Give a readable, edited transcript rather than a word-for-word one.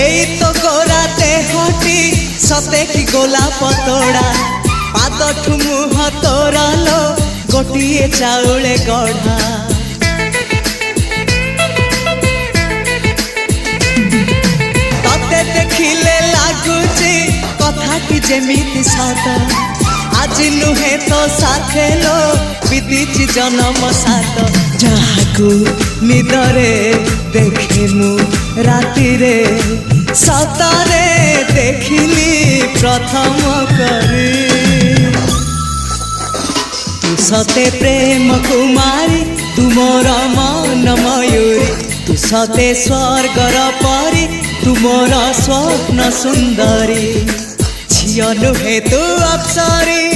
এই তো গোরাতে হটি সতে কি গোলাপ তোড়া পাদঠু মুহ তোরালো গোটিয়ে চাউলে গড়া ততে দেখিলে লাগুছি কথা কি যেমিতি সত আজি নুহে তো সাথে লো বিতিছি জনম সাত যাহাকু নিদরে দেখে মু রাতিরে সতরে দেখিলি প্রথম করে তু সতে প্রেম কুমারী তুমর মন ময়ূরী তু সতে স্বর্গর পরি তুমর স্বপ্ন সুন্দরী ঝিও নুহে তু অপ্সরী